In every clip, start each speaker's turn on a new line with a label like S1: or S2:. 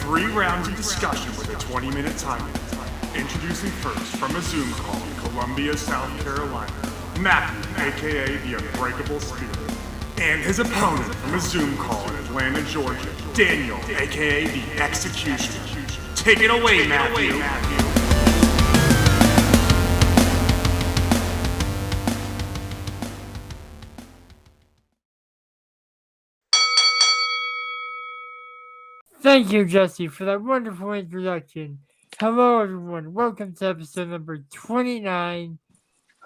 S1: 3 rounds of discussion with a 20-minute time limit. Introducing first from a Zoom call in Columbia, South Carolina, Matthew, aka the Unbreakable Spirit. And his opponent from a Zoom call in Atlanta, Georgia, Daniel, aka the Executioner. Take it away, Matthew.
S2: Thank you, Jesse, for that wonderful introduction. Hello, everyone. Welcome to episode number 29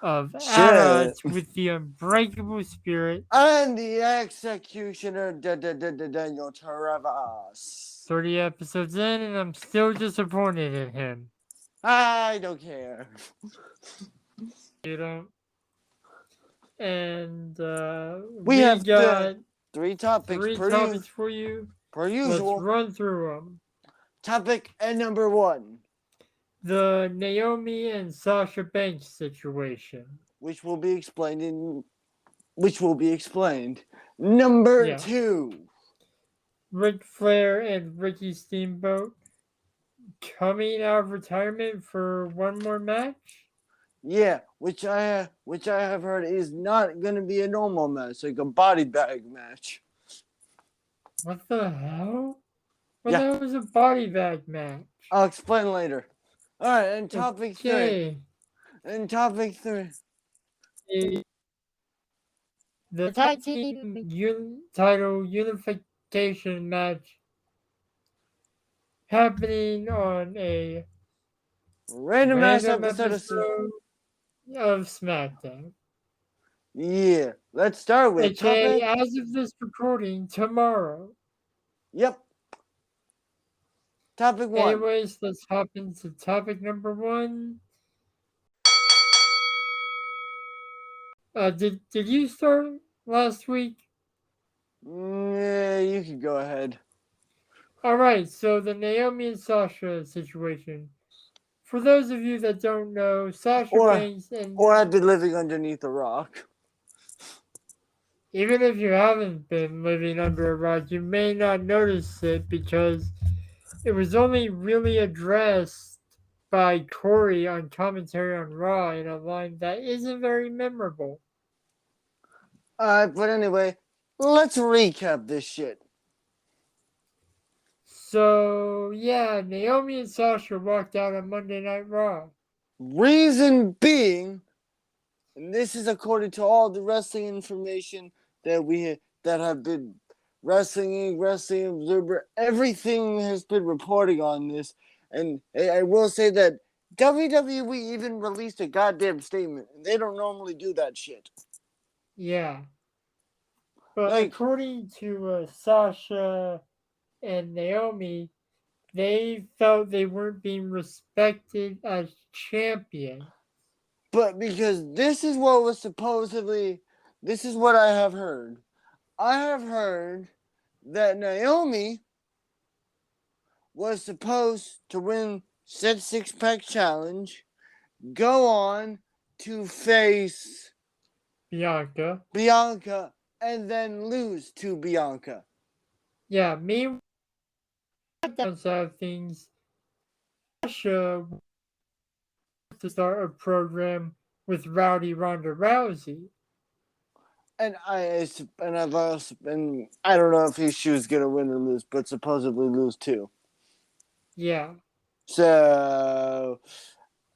S2: of At Odds with the Unbreakable Spirit.
S3: And the Executioner, Daniel Travis.
S2: 30 episodes in, and I'm still disappointed in him.
S3: I don't care.
S2: You don't? And
S3: we have
S2: got
S3: three topics
S2: for you.
S3: Per usual.
S2: Let's run through them.
S3: Topic number 1.
S2: The Naomi and Sasha Banks situation.
S3: Which will be explained. Number 2.
S2: Ric Flair and Ricky Steamboat coming out of retirement for one more match?
S3: Yeah, which I have heard is not going to be a normal match, like a body bag match.
S2: What the hell? Well, that was a body bag match.
S3: I'll explain later. All right, and topic 3. And topic 3.
S2: The tag team title unification match happening on a
S3: random episode
S2: of SmackDown.
S3: Yeah, let's start with
S2: topic. As of this recording, tomorrow.
S3: Yep. Topic 1.
S2: Anyways, let's hop into topic number 1. Did you start last week?
S3: Yeah, you can go ahead.
S2: All right, so the Naomi and Sasha situation. For those of you that don't know, Sasha Banks
S3: or have been living underneath a rock.
S2: Even if you haven't been living under a rock, you may not notice it because it was only really addressed by Corey on commentary on Raw in a line that isn't very memorable.
S3: But anyway, let's recap this shit.
S2: So, yeah, Naomi and Sasha walked out on Monday Night Raw.
S3: Reason being, and this is according to all the wrestling information that have been Wrestling Observer, everything has been reporting on this, and I will say that WWE even released a goddamn statement, and they don't normally do that shit.
S2: Yeah. But according to Sasha and Naomi, they felt they weren't being respected as champion.
S3: But because this is what I have heard. I have heard that Naomi was supposed to win said six-pack challenge, go on to face
S2: Bianca,
S3: and then lose to Bianca.
S2: Yeah, me downside of things. Sasha to start a program with Rowdy Ronda Rousey.
S3: And I don't know if she was gonna win or lose, but supposedly lose too.
S2: Yeah.
S3: So,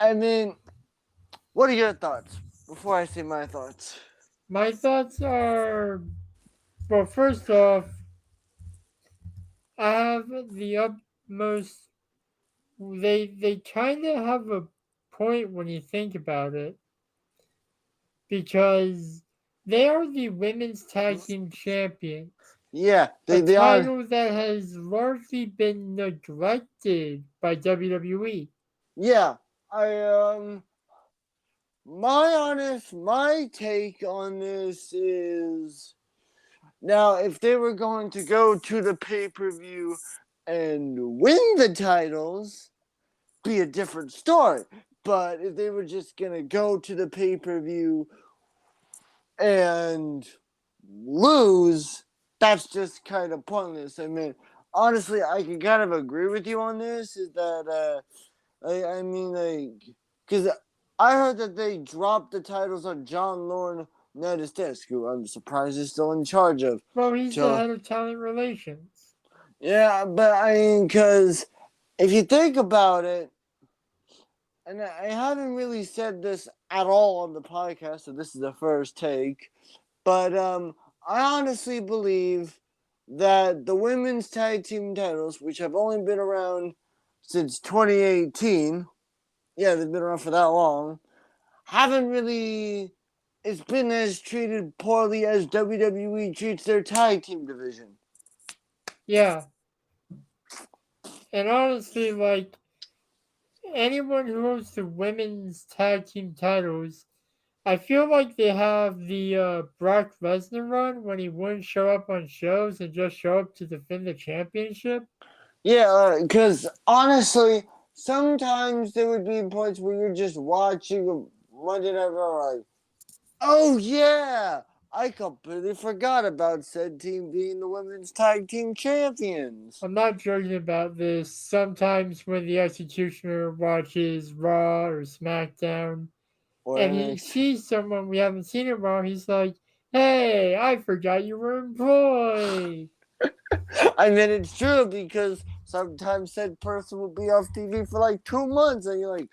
S3: I mean, what are your thoughts before I say my thoughts?
S2: My thoughts are, well, first off, I have the utmost. They kind of have a point when you think about it, because they are the women's tag team champions.
S3: Yeah, they
S2: are. A title
S3: are.
S2: That has largely been neglected by WWE.
S3: Yeah, my take on this is, now if they were going to go to the pay-per-view and win the titles, be a different story. But if they were just gonna go to the pay-per-view and lose, that's just kind of pointless. I mean, honestly, I can kind of agree with you on this. Is that I mean, like, because I heard that they dropped the titles on John Laurinaitis, who I'm surprised is still in charge of.
S2: Well, he's the
S3: So,
S2: head of talent relations.
S3: yeah, but I mean, because if you think about it, and I haven't really said this at all on the podcast, so this is the first take, but I honestly believe that the women's tag team titles, which have only been around since 2018, yeah, they've been around for that long, haven't really. It's been as treated poorly as WWE treats their tag team division.
S2: Yeah. And honestly, like, anyone who holds the women's tag team titles, I feel like they have the Brock Lesnar run when he wouldn't show up on shows and just show up to defend the championship.
S3: Yeah, because honestly, sometimes there would be points where you're just watching a Monday Night Raw, like, oh yeah, I completely forgot about said team being the women's tag team champions.
S2: I'm not joking about this. Sometimes when the executioner watches Raw or SmackDown
S3: Or
S2: and he sees someone we haven't seen in a while, he's like, "Hey, I forgot you were employed."
S3: I mean, it's true because sometimes said person will be off TV for like 2 months, and you're like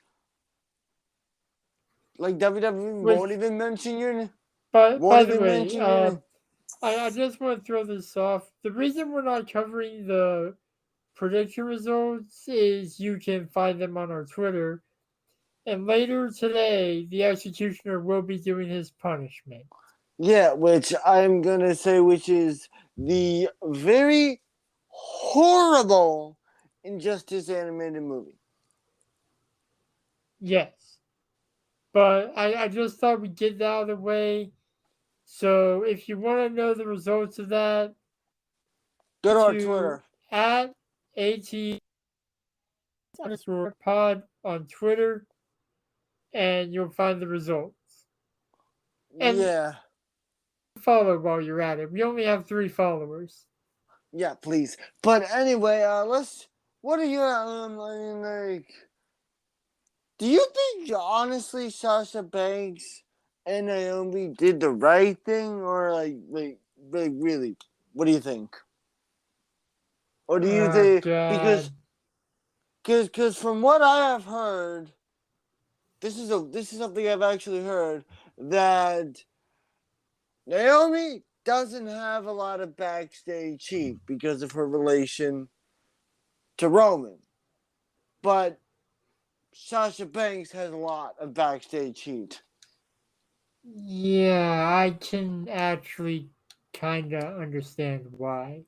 S3: WWE won't even mention your.
S2: But
S3: Won't
S2: by the
S3: even
S2: way,
S3: mention your name.
S2: I just want to throw this off. The reason we're not covering the prediction results is you can find them on our Twitter. And later today, the executioner will be doing his punishment.
S3: Yeah, which I'm gonna say, which is the very horrible Injustice animated movie.
S2: Yes. But I just thought we'd get that out of the way. So if you want to know the results of that,
S3: go to our Twitter.
S2: At AT_pod on Twitter, and you'll find the results. And
S3: yeah.
S2: Follow while you're at it. We only have 3 followers.
S3: Yeah, please. But anyway, let's. What are your I mean, like? Do you think honestly Sasha Banks and Naomi did the right thing, or like really? What do you think? Or do you think because from what I have heard, this is something I've actually heard that Naomi doesn't have a lot of backstage heat because of her relation to Roman, but Sasha Banks has a lot of backstage heat.
S2: Yeah, I can actually kind of understand why.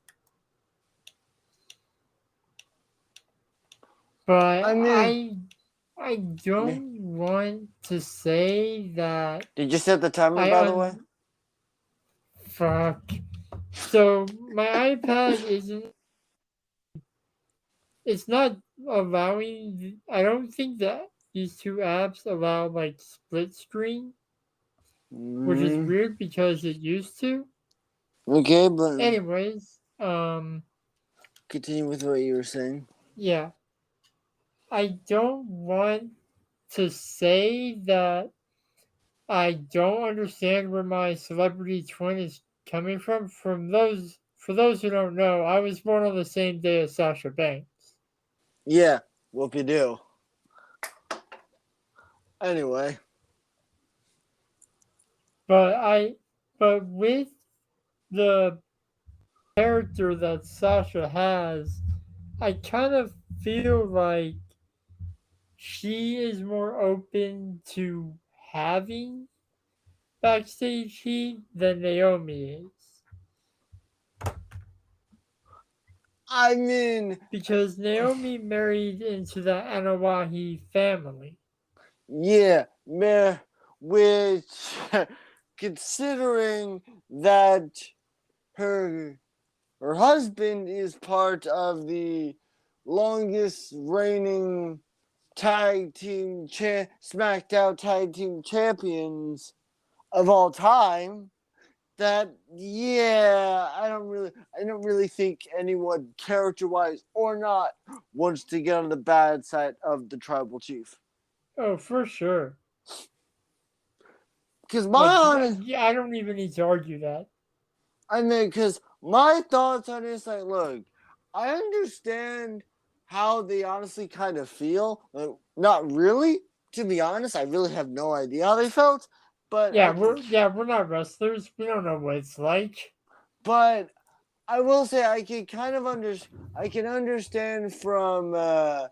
S2: But I mean, I don't want to say that.
S3: Did you set the timer, by the way?
S2: Fuck. So my iPad isn't. It's not allowing. I don't think that these 2 apps allow like split screen, which is weird because it used to.
S3: Okay, but
S2: anyways,
S3: continue with what you were saying.
S2: Yeah. I don't want to say that I don't understand where my celebrity twin is coming from. For those who don't know, I was born on the same day as Sasha Banks.
S3: Yeah, whoop you do. Anyway.
S2: But with the character that Sasha has, I kind of feel like she is more open to having backstage heat than Naomi is.
S3: I mean,
S2: because Naomi married into the Anoa'i family.
S3: Yeah, which considering that her husband is part of the longest reigning tag team SmackDown tag team champions of all time, I don't really think anyone, character wise or not, wants to get on the bad side of the tribal chief.
S2: Oh, for sure.
S3: Because
S2: Yeah, I don't even need to argue that.
S3: because my thoughts on this, like, look, I understand how they honestly kind of feel. Like, not really, to be honest. I really have no idea how they felt, but
S2: We're not wrestlers. We don't know what it's like.
S3: but I will say I can I can understand from a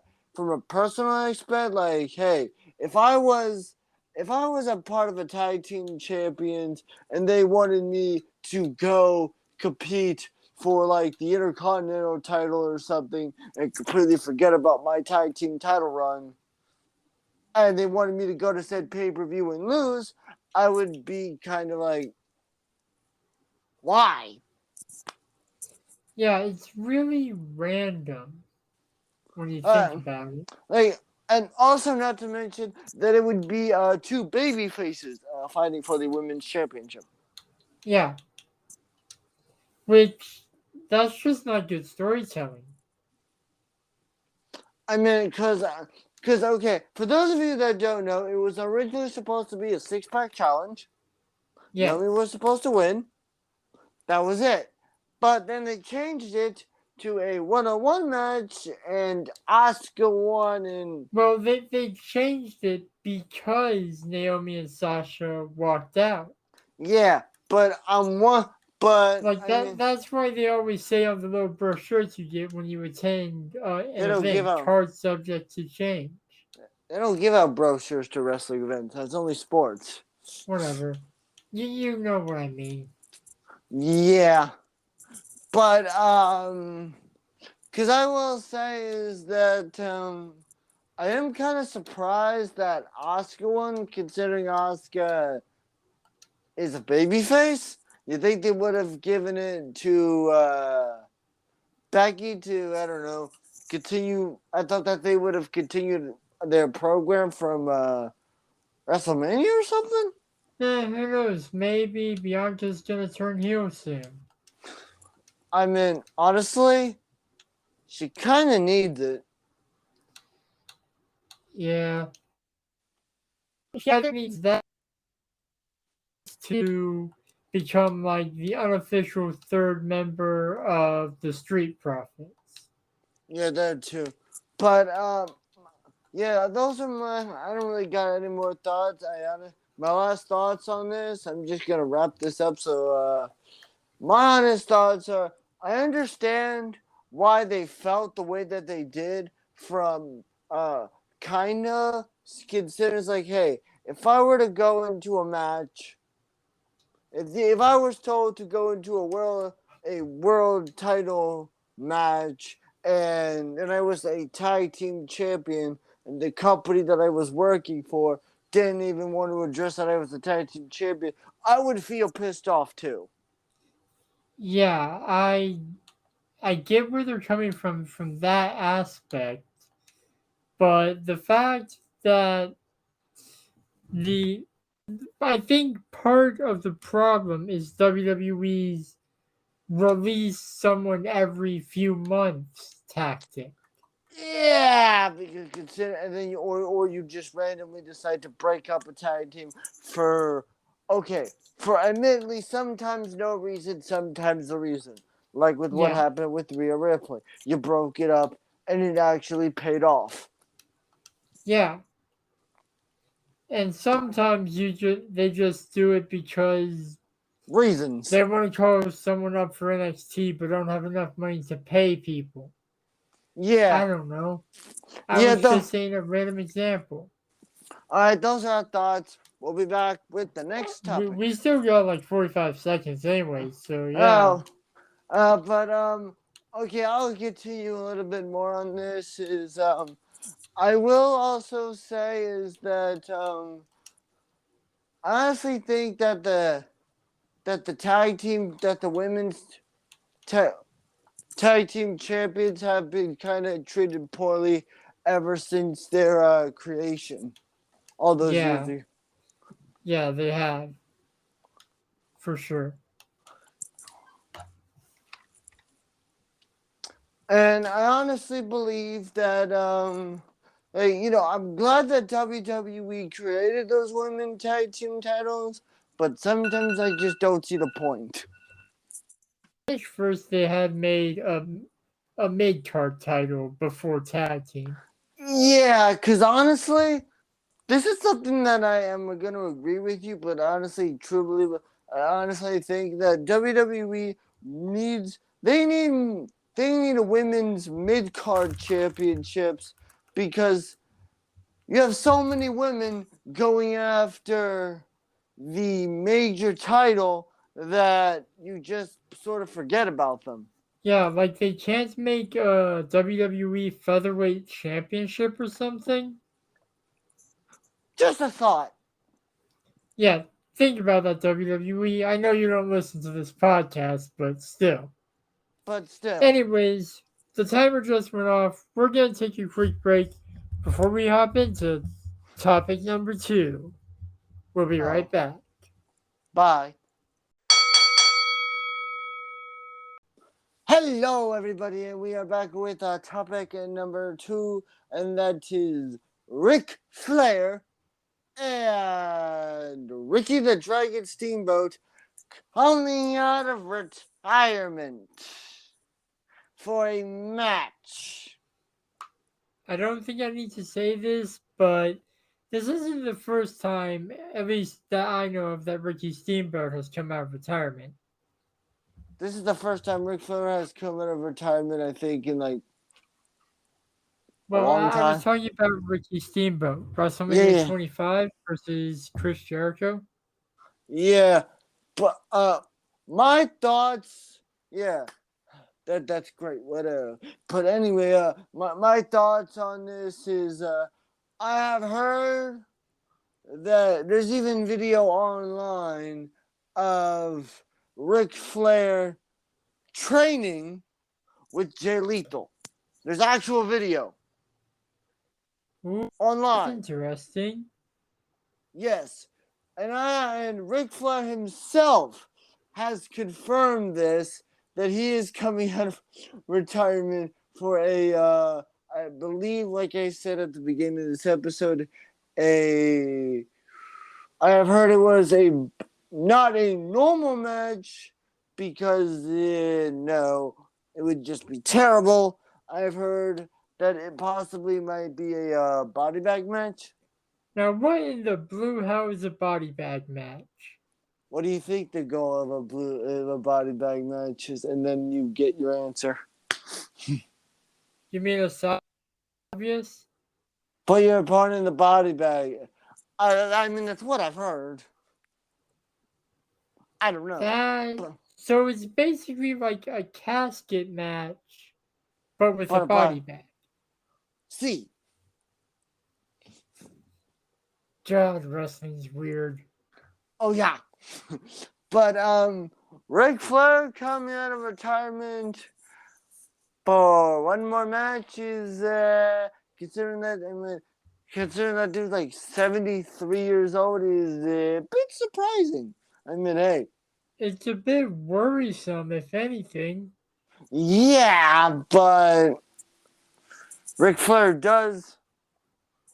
S3: personal aspect, like, hey, if I was a part of a tag team champions and they wanted me to go compete for like the Intercontinental title or something and completely forget about my tag team title run, and they wanted me to go to said pay-per-view and lose, I would be kind of like, why?
S2: Yeah, it's really random when you think
S3: Uh,
S2: about it.
S3: Like, and also not to mention that it would be two baby faces fighting for the women's championship.
S2: Yeah, which that's just not good storytelling.
S3: I mean, because okay, for those of you that don't know, it was originally supposed to be a 6-pack challenge.
S2: Yeah,
S3: Naomi was supposed to win. That was it. But then they changed it to a one-on-one match, and Asuka won. And
S2: well, they changed it because Naomi and Sasha walked out.
S3: yeah, but one. But
S2: Like
S3: I mean,
S2: that's why they always say on the little brochures you get when you attend
S3: they
S2: an
S3: don't give
S2: event,
S3: out.
S2: card subject to change.
S3: They don't give out brochures to wrestling events. That's only sports.
S2: Whatever. You know what I mean.
S3: Yeah, but because I will say is that I am kind of surprised that Asuka won, considering Asuka is a babyface. You think they would have given it to Becky to, I don't know, continue? I thought that they would have continued their program from WrestleMania or something.
S2: Who knows? Maybe Bianca's gonna turn heel soon.
S3: I mean, honestly, she kind of needs it.
S2: Yeah. She either needs that to become like the unofficial third member of the Street Profits.
S3: Yeah, that too. But yeah, those are my. I don't really got any more thoughts. My last thoughts on this. I'm just gonna wrap this up. So my honest thoughts are: I understand why they felt the way that they did. From kinda considering it's like, hey, if I were to go into a match, if I was told to go into a world title match, and I was a tag team champion, and the company that I was working for didn't even want to address that I was a tag team champion, I would feel pissed off too.
S2: Yeah, I get where they're coming from that aspect, but the fact that the I think part of the problem is WWE's release someone every few months tactic.
S3: Yeah, because consider, and then or you just randomly decide to break up a tag team for, okay, for admittedly sometimes no reason, sometimes the reason. Like with what
S2: Yeah,
S3: happened with Rhea Ripley, you broke it up, and it actually paid off.
S2: yeah. And sometimes they just do it because
S3: Reasons.
S2: they want to call someone up for NXT but don't have enough money to pay people.
S3: Yeah,
S2: I don't know. I
S3: yeah.
S2: was just saying a random example.
S3: All right, those are our thoughts. We'll be back with the next topic.
S2: We still got like 45 seconds anyway, so yeah.
S3: Oh, but okay, I'll get to you a little bit more on this. Is I will also say is that I honestly think that the tag team, that the women's tag team champions have been kind of treated poorly ever since their creation all those years
S2: Yeah,
S3: ago.
S2: yeah, they have. For sure.
S3: And I honestly believe that, I'm glad that WWE created those women tag team titles, but sometimes I just don't see the point.
S2: First, they had made a mid card title before tag team.
S3: Yeah, because honestly, this is something that I am going to agree with you, but honestly, truly, I honestly think that WWE needs they need a women's mid card championships because you have so many women going after the major title that you just sort of forget about them.
S2: Yeah, like they can't make a WWE Featherweight Championship or something.
S3: Just a thought.
S2: Yeah, think about that, WWE. I know you don't listen to this podcast, but still.
S3: But still.
S2: Anyways, the timer just went off. We're going to take a quick break before we hop into topic number 2. We'll be right back.
S3: Bye. Hello, everybody, and we are back with topic number 2, and that is Ric Flair and Ricky the Dragon Steamboat coming out of retirement for a match.
S2: I don't think I need to say this, but this isn't the first time, at least that I know of, that Ricky Steamboat has come out of retirement.
S3: This is the first time Ric Flair has come out of retirement, I think, in like a long time.
S2: I was talking about Ricky Steamboat, WrestleMania 25 versus Chris Jericho.
S3: Yeah, but my thoughts, that's great. Whatever. But anyway, my thoughts on this is, I have heard that there's even video online of Ric Flair training with Jay Lethal. There's actual video.
S2: Ooh,
S3: online.
S2: That's interesting.
S3: Yes. And Ric Flair himself has confirmed this, that he is coming out of retirement for I believe, like I said at the beginning of this episode, I have heard it was not a normal match because, no, it would just be terrible. I've heard that it possibly might be a body bag match.
S2: Now, what in the blue hell is a body bag match?
S3: What do you think the goal of a body bag match is? And then you get your answer.
S2: You mean it's obvious?
S3: Put your opponent in the body bag. I mean, that's what I've heard. I don't know.
S2: So it's basically like a casket match, but with a body bag.
S3: See.
S2: God, wrestling's weird.
S3: Oh, yeah. But Ric Flair coming out of retirement for one more match is, considering that dude's like 73 years old, is a bit surprising. I mean, hey.
S2: It's a bit worrisome, if anything.
S3: Yeah, but Ric Flair does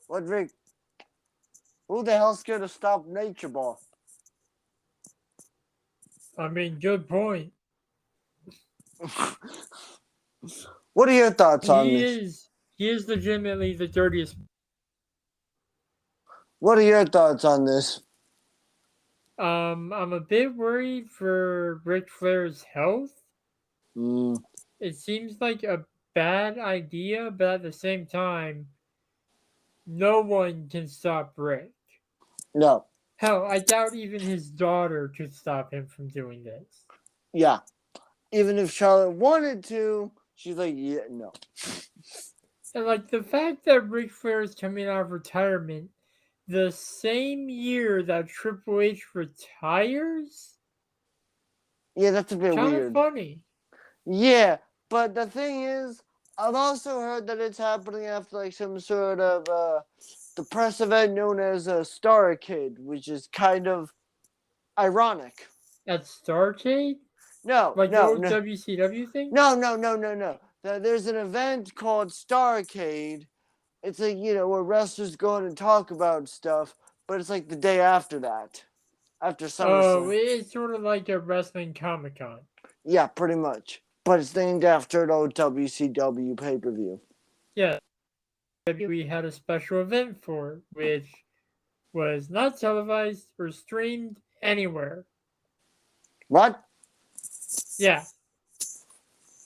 S3: what who the hell's going to stop Nature Boy?
S2: I mean, good point.
S3: What are your thoughts on this?
S2: He is legitimately the dirtiest.
S3: What are your thoughts on this?
S2: I'm a bit worried for Ric Flair's health. It seems like a bad idea, but at the same time, no one can stop Rick.
S3: No.
S2: Hell, I doubt even his daughter could stop him from doing this.
S3: Yeah. Even if Charlotte wanted to, she's like, yeah, no.
S2: And like the fact that Ric Flair is coming out of retirement the same year that Triple H retires?
S3: Yeah, that's a bit weird.
S2: Kind of funny.
S3: Yeah, but the thing is, I've also heard that it's happening after like some sort of the press event known as Starrcade, which is kind of ironic.
S2: At Starrcade?
S3: No,
S2: like
S3: no,
S2: the old WCW thing?
S3: No. that there's an event called Starrcade. It's like, where wrestlers go in and talk about stuff, but it's like the day after that, after
S2: Oh,
S3: SummerSlam.
S2: it's sort of like a wrestling Comic Con.
S3: Yeah, pretty much. But it's named after an old WCW pay-per-view.
S2: Yeah, we had a special event for it, which was not televised or streamed anywhere.
S3: What?
S2: Yeah.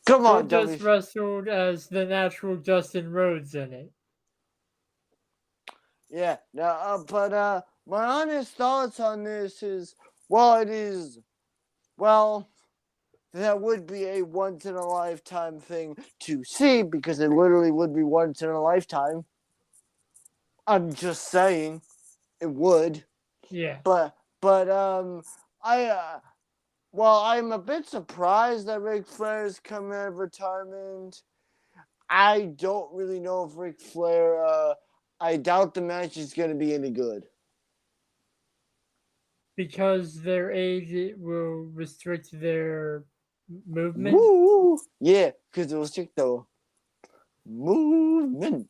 S3: Come on,
S2: Just
S3: W.
S2: wrestled as the natural Dustin Rhodes in it.
S3: Yeah. Now, but my honest thoughts on this is, well, that would be a once in a lifetime thing to see because it literally would be once in a lifetime. I'm just saying, it would.
S2: Yeah.
S3: But I'm a bit surprised that Ric Flair's coming out of retirement. I don't really know if Ric Flair. I doubt the match is going to be any good.
S2: Because their age it will restrict their movement.
S3: Woo! Yeah, because it was strict though. Movement.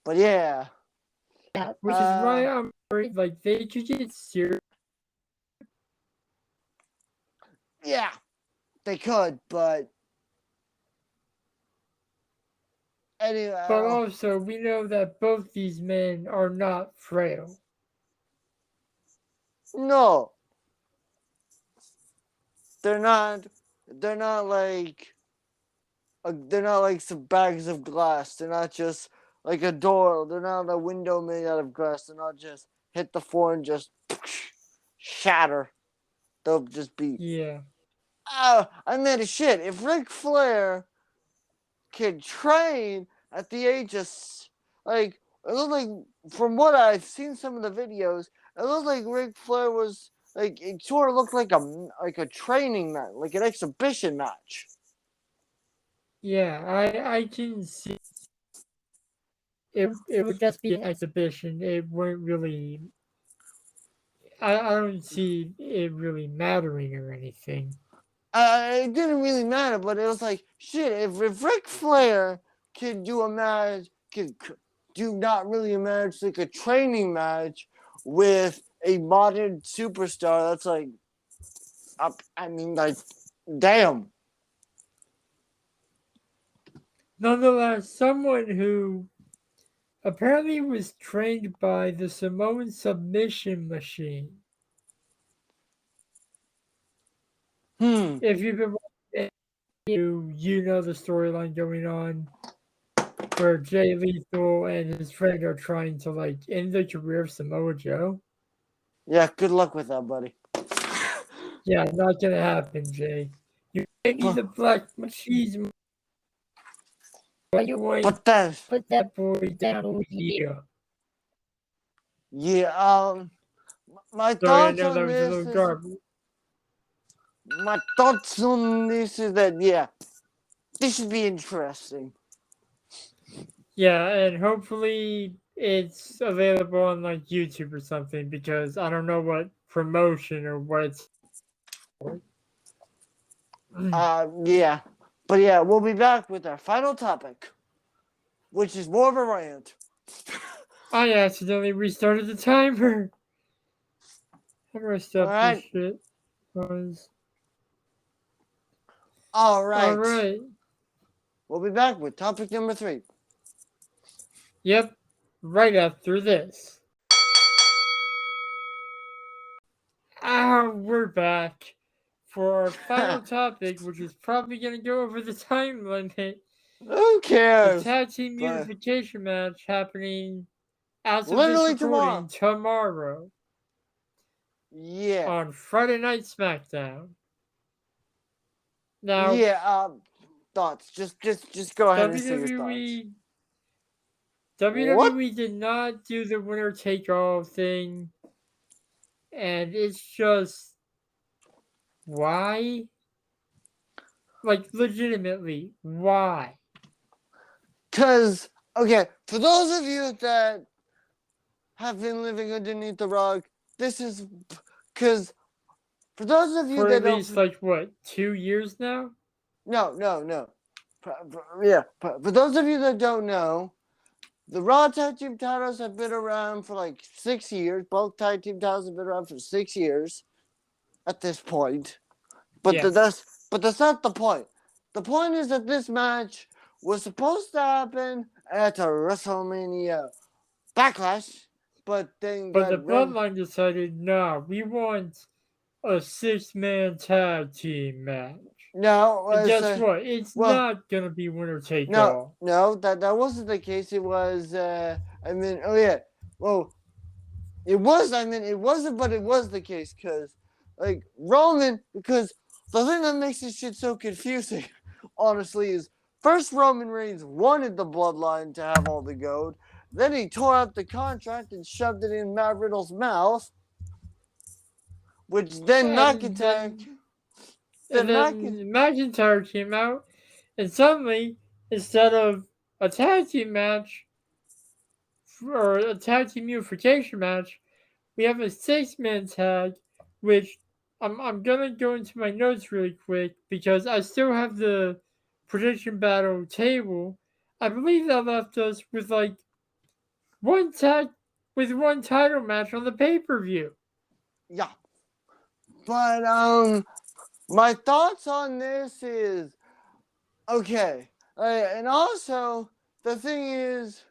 S3: But yeah.
S2: Which is why I'm worried, like, they could get serious.
S3: Yeah, they could, but anyway.
S2: But also, we know that both these men are not frail.
S3: No. They're not like some bags of glass. They're not just like a door. They're not a window made out of glass. They're not just hit the floor and just shatter. They'll just be.
S2: Yeah.
S3: I mean, shit. If Ric Flair can train at the age of like, it looked like from what I've seen some of the videos, it looked like Ric Flair was like it sort of looked like a training match, like an exhibition match.
S2: Yeah, I can see. It would just be an exhibition. It wouldn't really. I don't see it really mattering or anything.
S3: It didn't really matter, but it was like shit. If Ric Flair could do a match, could do not really a match, like a training match with a modern superstar, that's like, I mean, like, damn.
S2: Nonetheless, someone who apparently was trained by the Samoan Submission Machine. If you've been watching, you know the storyline going on where Jay Lethal and his friend are trying to like end the career of Samoa Joe.
S3: Yeah, good luck with that, buddy.
S2: Yeah, not gonna happen, Jay. You gave me the black cheese. Put that boy down over here.
S3: Yeah, my
S2: Sorry, I
S3: thoughts
S2: know
S3: on
S2: that was a
S3: this
S2: little
S3: is,
S2: garbled.
S3: my thoughts on this is that this should be interesting.
S2: Yeah, and hopefully it's available on like YouTube or something because I don't know what promotion or what it's for.
S3: Yeah. But yeah, we'll be back with our final topic, which is more of a rant.
S2: I accidentally restarted the timer. How do I stop this shit?
S3: All right.
S2: All right.
S3: We'll be back with topic number 3.
S2: Yep, right after this. We're back for our final topic, which is probably going to go over the time limit.
S3: Who cares?
S2: The tag team unification match happening as of
S3: literally
S2: this recording tomorrow.
S3: Yeah.
S2: On Friday Night SmackDown. Now.
S3: Yeah. Thoughts. Just go ahead and say your thoughts.
S2: WWE did not do the winner take all thing, and it's just why? Like legitimately, why?
S3: Because okay, for those of you that have been living underneath the rug, this is because for those of you
S2: for
S3: that
S2: at least like what 2 years now?
S3: No. For those of you that don't know, the Raw Tag Team titles have been around for like 6 years. Both tag team titles have been around for 6 years at this point. But
S2: Yes.
S3: that's not the point. The point is that this match was supposed to happen at a WrestleMania Backlash, but then
S2: But the
S3: got
S2: Bloodline decided, nah, we want a 6-man tag team match.
S3: No,
S2: And guess what? It's not gonna be winner take all.
S3: No, that wasn't the case. It was. Well, it was. It wasn't, but it was the case because, like, Roman. Because the thing that makes this shit so confusing, honestly, is first Roman Reigns wanted the Bloodline to have all the gold. Then he tore out the contract and shoved it in Matt Riddle's mouth, which then McIntyre.
S2: And then McIntyre came out, and suddenly, instead of a tag team match or a tag team unification match, we have a 6-man tag, which I'm gonna go into my notes really quick because I still have the prediction battle table. I believe that left us with like one title match on the pay-per-view.
S3: Yeah. But my thoughts on this is okay. And also the thing is,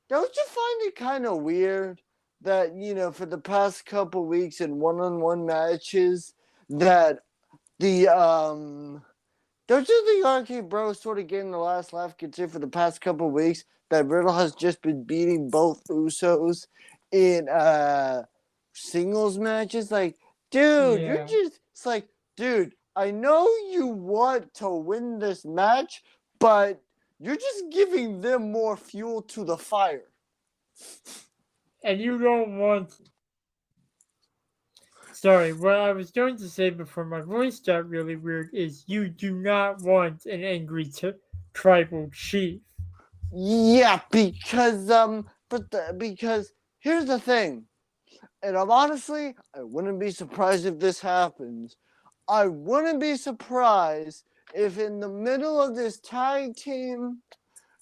S3: don't you find it kind of weird that, you know, for the past couple weeks in one-on-one matches that the don't you think RK Bro sort of getting the last laugh considered for the past couple weeks that Riddle has just been beating both Usos in singles matches? Like, dude,
S2: Yeah.
S3: it's like, dude, I know you want to win this match, but you're just giving them more fuel to the fire.
S2: And you don't want. Sorry, what I was going to say before my voice got really weird is you do not want an angry tribal chief.
S3: Yeah, because because here's the thing, and I wouldn't be surprised if this happens. I wouldn't be surprised if in the middle of this tag team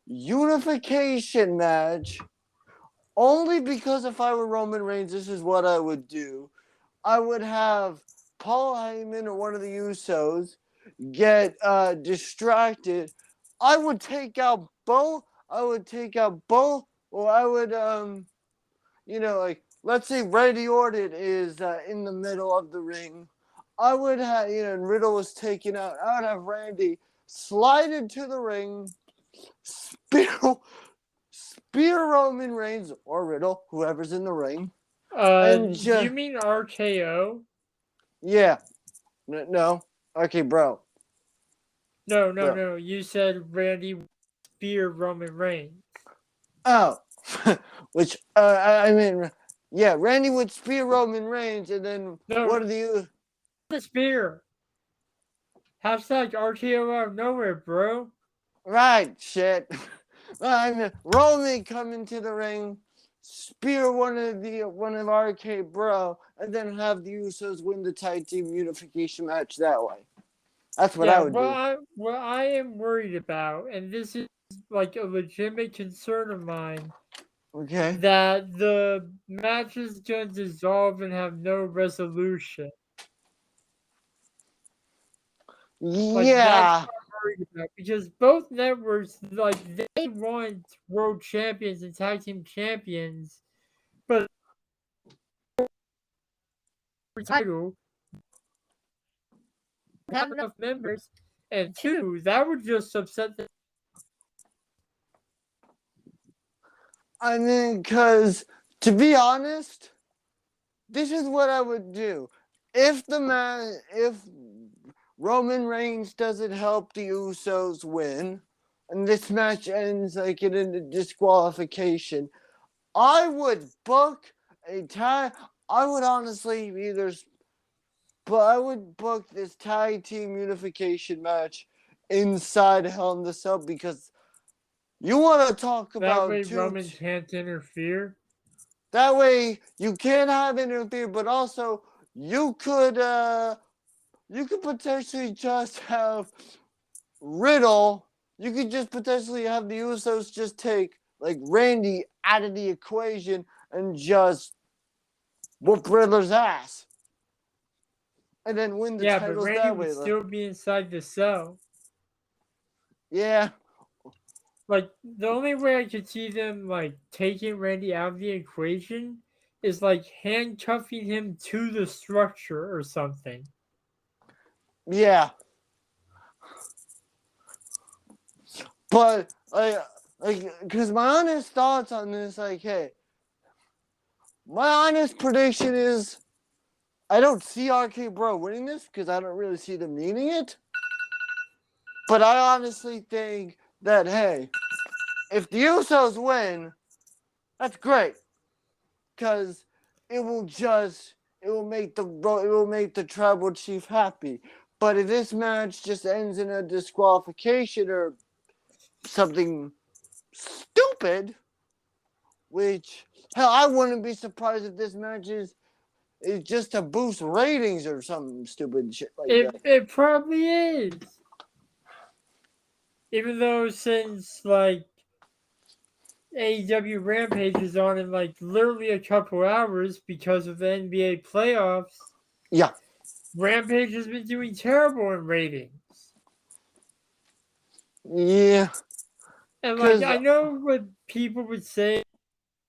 S3: unification match, only because if I were Roman Reigns, this is what I would do. I would have Paul Heyman or one of the Usos get distracted. I would take out both. Or I would, like, let's say Randy Orton is in the middle of the ring. I would have, and Riddle was taken out. I would have Randy slide into the ring, spear Roman Reigns or Riddle, whoever's in the ring.
S2: Do you mean RKO?
S3: Yeah. No. Okay, bro.
S2: No. You said Randy spear Roman Reigns.
S3: Oh. Which, Randy would spear Roman Reigns, and then what are the...
S2: The spear. Hashtag RKO out of nowhere, bro.
S3: Right, shit. Roman come into the ring, spear one of RK Bro, and then have the Usos win the tag team unification match that way. That's what I would do.
S2: What I am worried about, and this is like a legitimate concern of mine,
S3: okay,
S2: that the match is going to dissolve and have no resolution.
S3: Yeah.
S2: That's what I'm worried about, because both networks, like, they want world champions and tag team champions, but title have enough members, and 2, that would just upset the...
S3: I mean, because to be honest, this is what I would do. If Roman Reigns doesn't help the Usos win, and this match ends like in a disqualification, I would book a tag. I would honestly I would book this tag team unification match inside Hell in a Cell, because you want to talk about
S2: that way Roman can't interfere.
S3: That way you can't have interfere, but also you could potentially just have Riddle you could just potentially have the Usos just take like Randy out of the equation and just whoop Riddler's ass, and then win the
S2: Yeah, but
S3: titles
S2: Randy
S3: that
S2: would
S3: way.
S2: still be inside the cell.
S3: Yeah,
S2: Like the only way I could see them like taking Randy out of the equation is like handcuffing him to the structure or something.
S3: yeah. But because my honest thoughts on this, like, hey, my honest prediction is I don't see RK Bro winning this because I don't really see them needing it. But I honestly think that, hey, if the Usos win, that's great because it will make the tribal chief happy. But if this match just ends in a disqualification or something stupid, which hell, I wouldn't be surprised if this match is just to boost ratings or some stupid shit like that.
S2: It probably is. Even though since like AEW Rampage is on in like literally a couple hours because of the NBA playoffs.
S3: Yeah.
S2: Rampage has been doing terrible in ratings.
S3: Yeah.
S2: And like I know what people would say.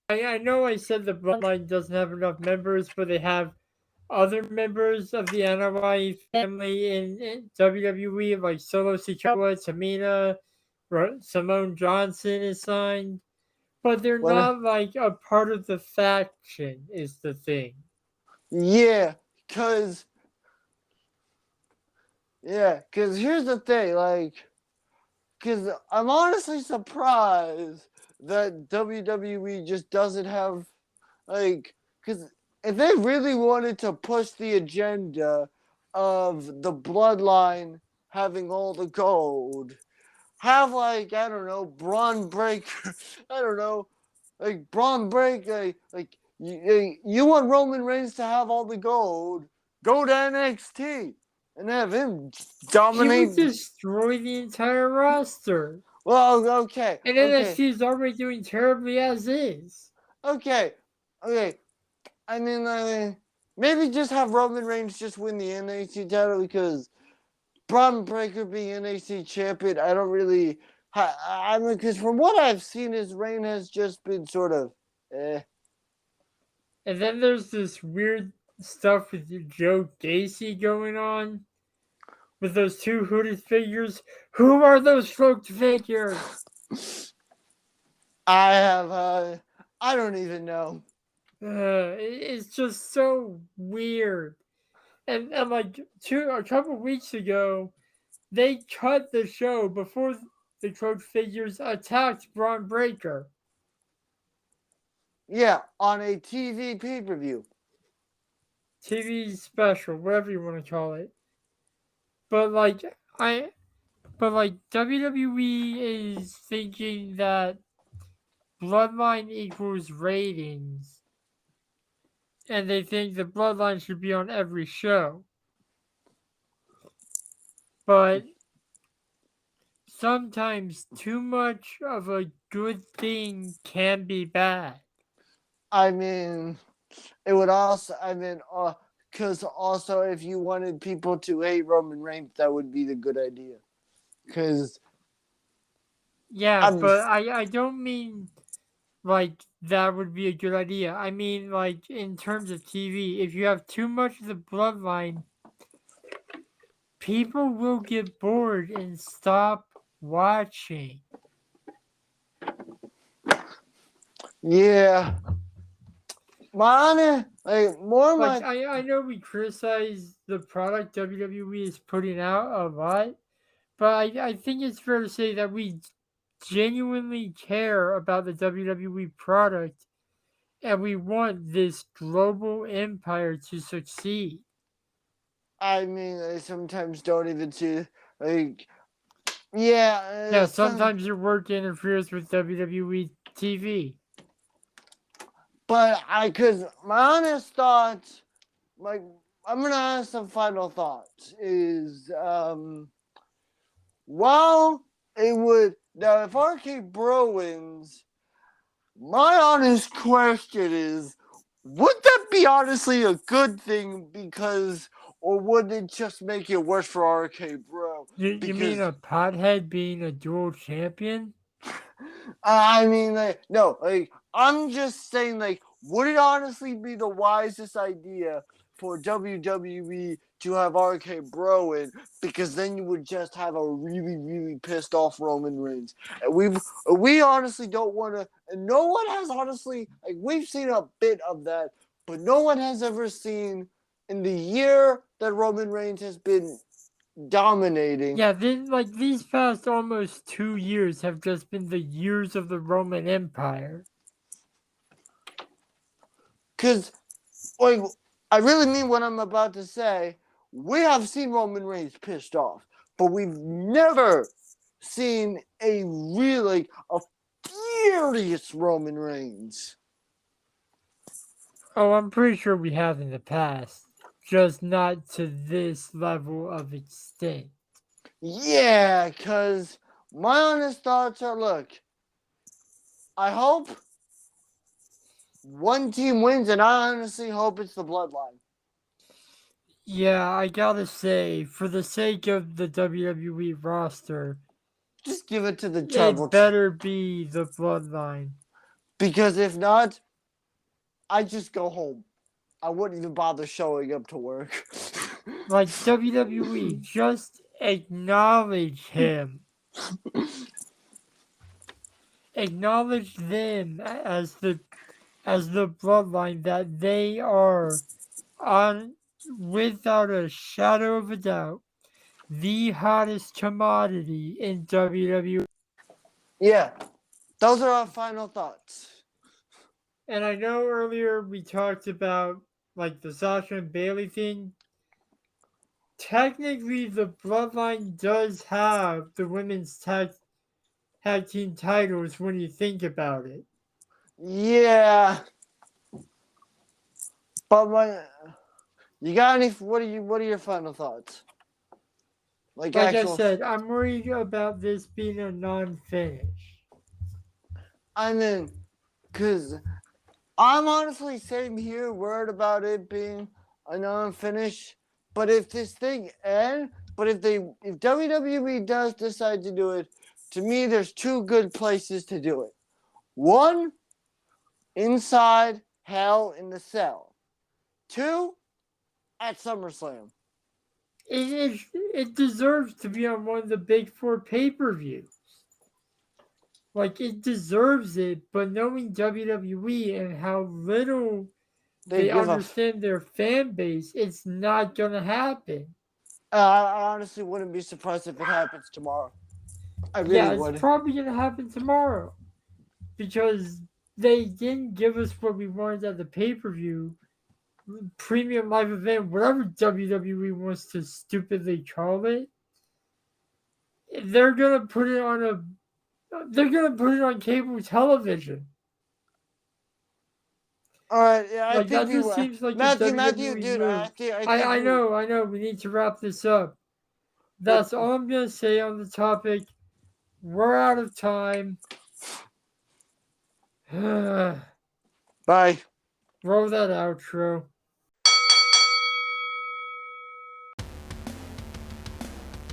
S2: I know I said the Bloodline doesn't have enough members, but they have other members of the NOI family in WWE, like Solo Sikoa, Tamina, Simone Johnson is signed. But they're not like a part of the faction, is the thing.
S3: Yeah, because here's the thing, like, because I'm honestly surprised that WWE just doesn't have, like, because if they really wanted to push the agenda of the Bloodline having all the gold, have, like, I don't know, Braun Breaker, I don't know, like, Braun Breaker, like you want Roman Reigns to have all the gold, go to NXT and have him dominate.
S2: He would destroy the entire roster.
S3: Well, okay.
S2: And NXT is already doing terribly as is.
S3: Okay. I mean, maybe just have Roman Reigns just win the NXT title because Braun Breaker being NXT champion, I don't really. I mean, because from what I've seen, his reign has just been sort of, eh.
S2: And then there's this weird stuff with Joe Gacy going on with those two hooded figures. Who are those cloaked figures?
S3: I don't even know.
S2: It's just so weird. And like a couple weeks ago, they cut the show before the cloaked figures attacked Braun Breaker.
S3: Yeah, on a TV pay-per-view.
S2: TV special, whatever you want to call it. But like WWE is thinking that Bloodline equals ratings. And they think the Bloodline should be on every show. But sometimes too much of a good thing can be bad.
S3: I mean, it would also, because also if you wanted people to hate Roman Reigns, that would be the good idea. Because.
S2: Yeah, but I don't mean like that would be a good idea. I mean, like in terms of TV, if you have too much of the Bloodline, people will get bored and stop watching.
S3: Yeah. I
S2: know we criticize the product WWE is putting out a lot, but I think it's fair to say that we genuinely care about the WWE product and we want this global empire to succeed.
S3: I mean, I sometimes don't even see, like,
S2: sometimes your work interferes with WWE TV.
S3: But because my honest thoughts, like, I'm going to ask some final thoughts is, while it would now if RK Bro wins. My honest question is, would that be honestly a good thing? Because, or would it just make it worse for RK Bro?
S2: You mean a pothead being a dual champion?
S3: I mean, like, no, like, I'm just saying, like, would it honestly be the wisest idea for WWE to have RK Bro in? Because then you would just have a really, really pissed off Roman Reigns. And we honestly don't want to, and no one has honestly, like, we've seen a bit of that, but no one has ever seen in the year that Roman Reigns has been dominating.
S2: Yeah, these past almost 2 years have just been the years of the Roman Empire.
S3: Because, like, I really mean what I'm about to say. We have seen Roman Reigns pissed off, but we've never seen a really a furious Roman Reigns.
S2: Oh, I'm pretty sure we have in the past, just not to this level of extent.
S3: Yeah, because my honest thoughts are, look, I hope one team wins, and I honestly hope it's the Bloodline.
S2: Yeah, I gotta say, for the sake of the WWE roster,
S3: Just give it to the
S2: it
S3: tribal.
S2: better be the Bloodline.
S3: Because if not, I just go home. I wouldn't even bother showing up to work.
S2: Like, WWE, just acknowledge him. Acknowledge them as the Bloodline, that they are, on without a shadow of a doubt, the hottest commodity in WWE.
S3: Yeah, those are our final thoughts.
S2: And I know earlier we talked about, like, the Sasha and Bailey thing. Technically, the Bloodline does have the women's tag team titles when you think about it.
S3: Yeah, but you got any? What are your final thoughts?
S2: Like I said, I'm worried about this being a non-finish.
S3: I mean, because I'm honestly same here, worried about it being a non-finish. But if this thing ends, if WWE does decide to do it, to me, there's two good places to do it. One, inside Hell in the Cell. Two, at SummerSlam.
S2: It deserves to be on one of the big four pay-per-views. Like, it deserves it, but knowing WWE and how little they understand their fan base, it's not going to happen.
S3: I honestly wouldn't be surprised if it happens tomorrow. I really would.
S2: It's probably going to happen tomorrow. Because they didn't give us what we wanted at the pay-per-view, premium live event, whatever WWE wants to stupidly call it. They're going to put it on cable television.
S3: All right, yeah,
S2: I think that just seems like
S3: Matthew, dude,
S2: I know. We need to wrap this up. That's all I'm gonna say on the topic. We're out of time.
S3: Bye.
S2: Roll that outro.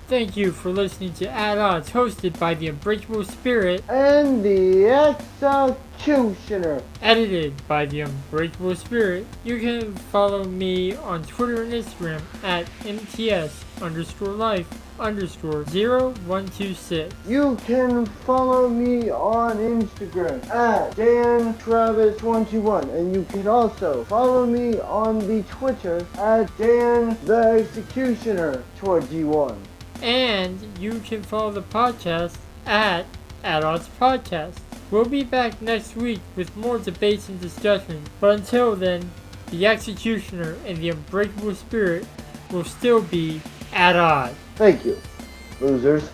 S2: Thank you for listening to At Odds, hosted by the Unbreakable Spirit
S3: and the Executioner,
S2: edited by the Unbreakable Spirit. You can follow me on Twitter and Instagram at MTS_life_0126.
S3: You can follow me on Instagram at DanTravis121, and you can also follow me on the Twitter at DanTheExecutioner21.
S2: And you can follow the podcast at Odds Podcast. We'll be back next week with more debates and discussions. But until then, the Executioner and the Unbreakable Spirit will still be at odds.
S3: Thank you, losers.